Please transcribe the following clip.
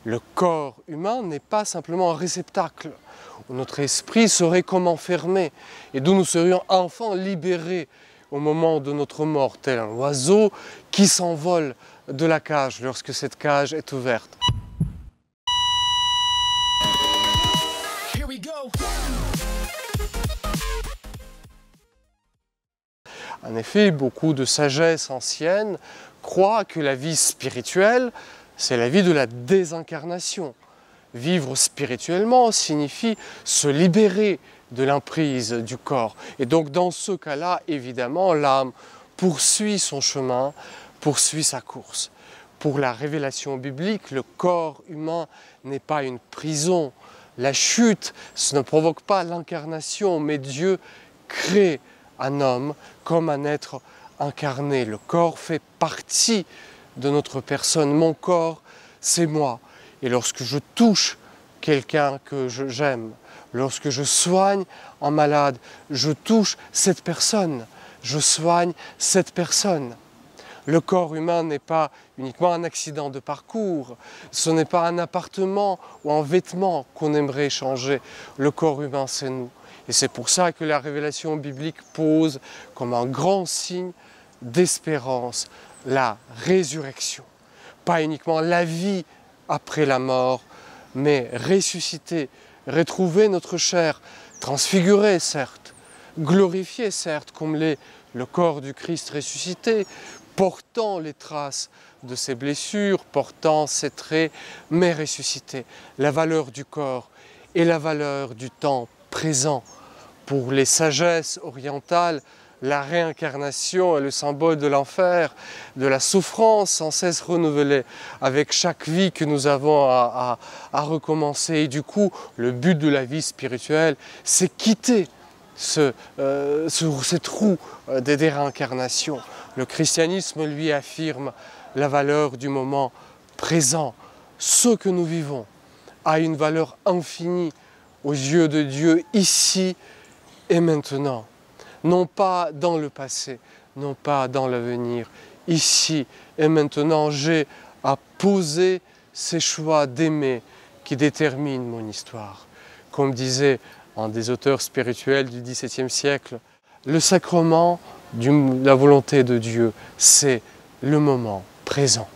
Le corps humain n'est pas simplement un réceptacle où notre esprit serait comme enfermé et d'où nous serions enfin libérés au moment de notre mort, tel un oiseau qui s'envole de la cage lorsque cette cage est ouverte. En effet, beaucoup de sagesse ancienne croient que la vie spirituelle, c'est la vie de la désincarnation. Vivre spirituellement signifie se libérer de l'emprise du corps. Et donc dans ce cas-là, évidemment, l'âme poursuit son chemin, poursuit sa course. Pour la révélation biblique, le corps humain n'est pas une prison. La chute, ce ne provoque pas l'incarnation, mais Dieu crée un homme comme un être incarné. Le corps fait partie de notre personne. Mon corps, c'est moi. Et lorsque je touche quelqu'un que j'aime, lorsque je soigne un malade, je touche cette personne, je soigne cette personne. Le corps humain n'est pas uniquement un accident de parcours, ce n'est pas un appartement ou un vêtement qu'on aimerait changer. Le corps humain, c'est nous. Et c'est pour ça que la révélation biblique pose comme un grand signe d'espérance la résurrection. Pas uniquement la vie après la mort, mais ressusciter, retrouver notre chair, transfigurée certes, glorifiée certes, comme l'est le corps du Christ ressuscité, portant les traces de ses blessures, portant ses traits, mais ressuscité. La valeur du corps et la valeur du temps présent. Pour les sagesses orientales, la réincarnation est le symbole de l'enfer, de la souffrance sans cesse renouvelée avec chaque vie que nous avons à recommencer. Et du coup, le but de la vie spirituelle, c'est quitter cette roue des réincarnations. Le christianisme, lui, affirme la valeur du moment présent. Ce que nous vivons a une valeur infinie aux yeux de Dieu ici et maintenant. Non pas dans le passé, non pas dans l'avenir. Ici et maintenant, j'ai à poser ces choix d'aimer qui déterminent mon histoire. Comme disait un des auteurs spirituels du XVIIe siècle, le sacrement de la volonté de Dieu, c'est le moment présent.